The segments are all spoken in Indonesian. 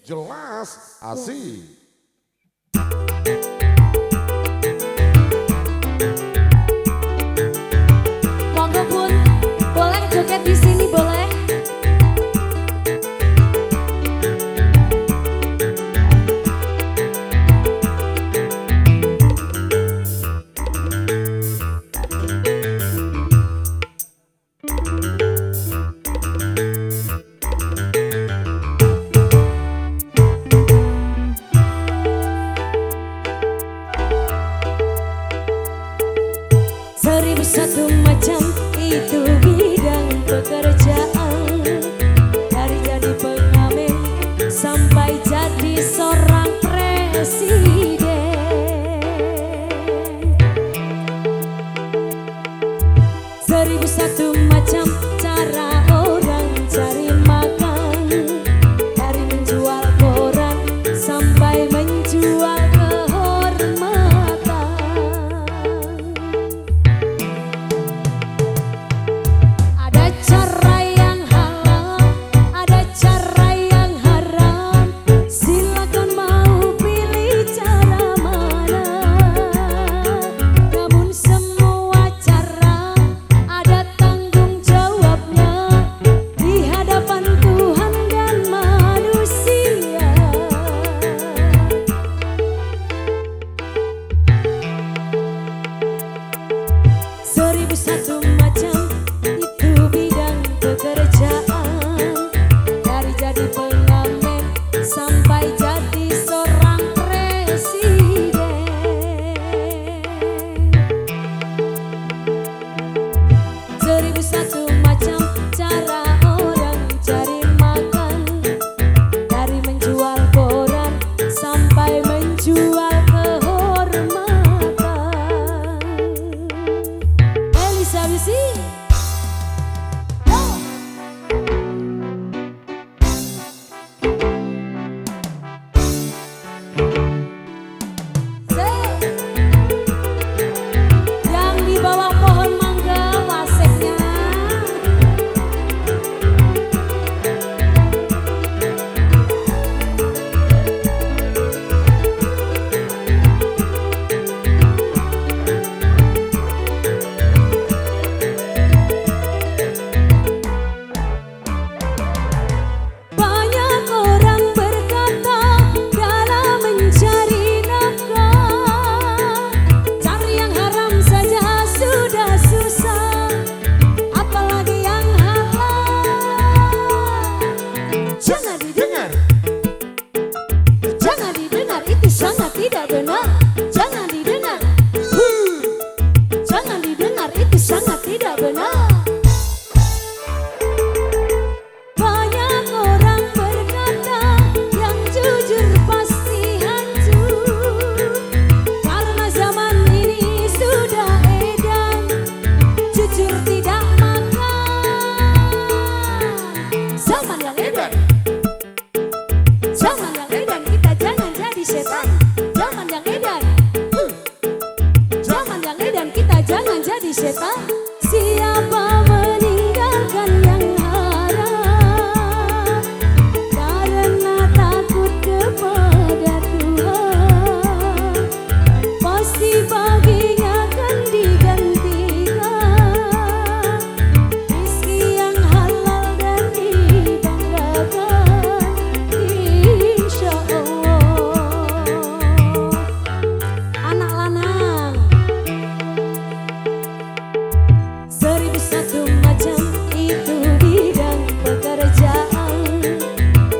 jelas asik. Monggo pun boleh joget di sini boleh. Seribu satu macam itu bidang pekerjaan, dari jadi pengamen sampai jadi seorang presiden. Seribu satu macam cara orang cari makan, dari menjual koran sampai menjual kehormatan. Ada cara yang halal, ada cara yang haram. Silakan mau pilih cara mana. Namun semua cara ada tanggung jawabnya di hadapan Tuhan dan manusia. Seribu satu macam itu bidang pekerjaan, dari jadi pengamen sampai jadi seorang presiden. Seribu satu macam cara orang cari makan, dari menjual koran sampai menjual kehormatan. Elisa Bisi, oh. Yang di bawah pohon mangga waseknya. Banyak orang berkata dalam mencari nafkah, cari yang haram saja sudah susah, apalagi yang halal. Jangan didengar, jangan didengar, itu sangat tidak benar. Jangan didengar, jangan didengar, itu sangat tidak benar. Banyak orang berkata yang jujur pasti hancur, karena zaman ini sudah edan jujur tidak makan. Zaman yang edan, zaman yang edan, kita jangan jadi setan. Zaman yang edan, zaman yang edan, kita jangan jadi setan. Siapa meninggalkan yang haram karena takut kepada Tuhan, pasti baginya akan digantikan rezeki yang halal dan dibanggakan, insya Allah. Anak lanang, seribu satu macam itu bidang pekerjaan,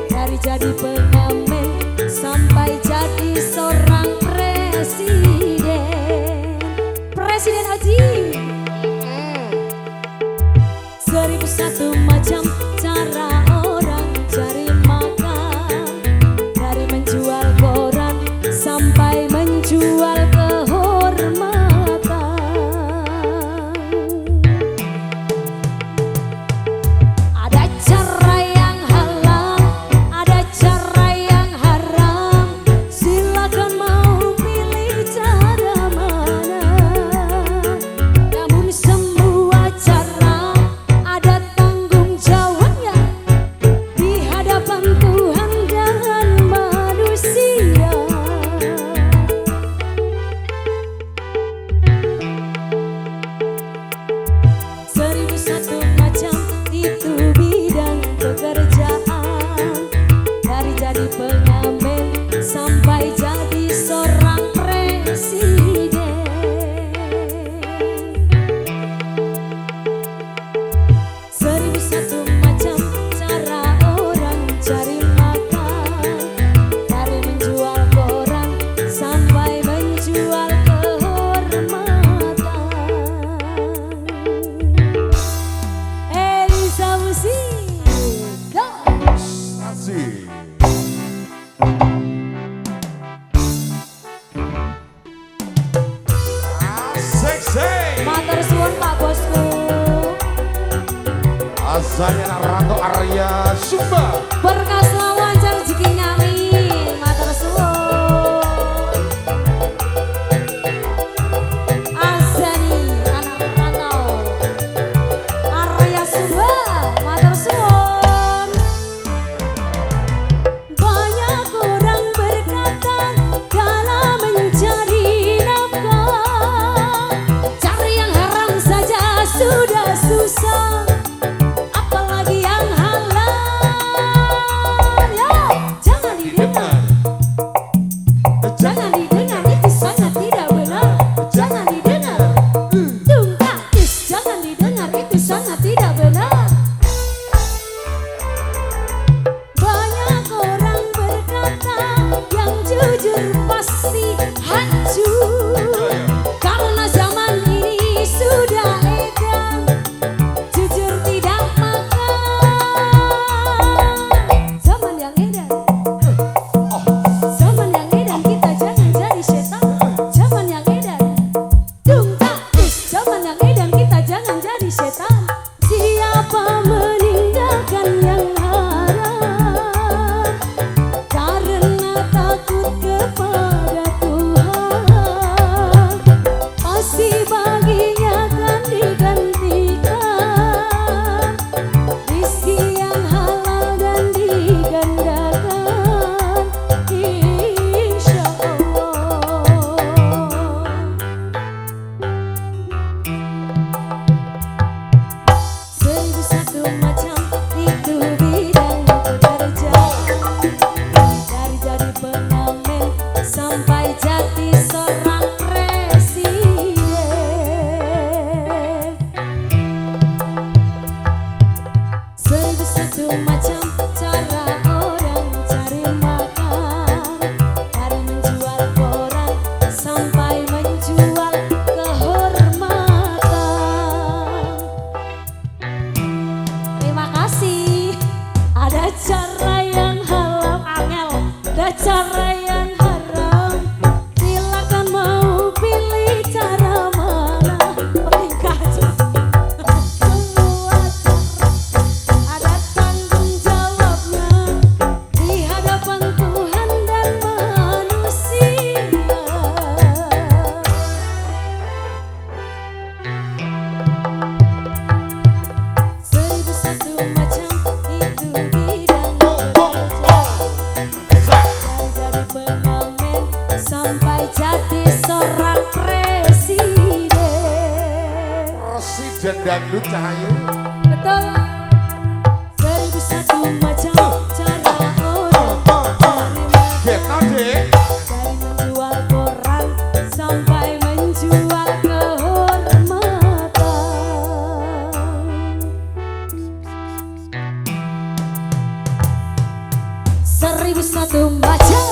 dari jadi pengamen sampai jadi seorang presiden. Presiden Haji. Seribu satu macam cara orang cari makan, dari menjual koran sampai menjual kehormatan. Ada cara yang halal, ada cara jadi pengamen sampai jadi seorang presiden. Seribu satu macam cara orang cari makan, dari menjual koran sampai menjual kehormatan. Elisa Musik, go! Asik. Asik. Matur suwun Pak Bosku. Asalnya Ranto Arya Sumba. Berkas wawancara rezeki nyamin. Matur suwun. Azani anak rantau Arya Sumba. Matur suwun. Banyak orang berkata dalam mencari nafkah, cari yang haram saja sudah susah, apalagi yang halal. Yo, jangan didengar, jangan didengar, itu sangat tidak benar. Jangan didengar, tungkakis, jangan didengar, itu sangat tidak benar. Banyak orang berkata yang jujur pasti hancur, karena zaman ini sudah edan jujur tidak makan. Zaman yang edan, zaman yang edan, kita jangan jadi setan. Zaman yang edan, tungkakis, zaman yang edan, kita jangan jadi setan. Siapa meninggalkan yang haram karena takut kepada Tuhan, pasti baginya akan digantikan rizki yang halal dan digandakan, insya Allah. Seribu satu macam itu bidang pekerjaan, dari jadi pengamen sampai jadi seorang presiden. Seribu satu macam cara orang cari makan, dari menjual koran sampai menjual kehormatan. Terima kasih. Ada cara yang halal angel, ada cara yang haram. Silakan mau pilih cara mana. Penting semua ada tanggung jawabnya di hadapan Tuhan dan manusia. Seribu satu macam itu bidang pekerjaan, dari pengamen sampai jadi seorang presiden. Presiden dangdut Cahayu. Betul. Seribu satu macam cara orang cari Kita makan, dek. dari menjual koran sampai menjual kehormatan. Seribu satu macam.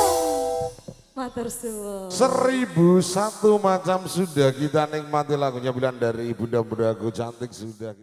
Matur suwun. 1001 macam sudah kita nikmati lagunya bilang dari Bunda Bundaku cantik sudah.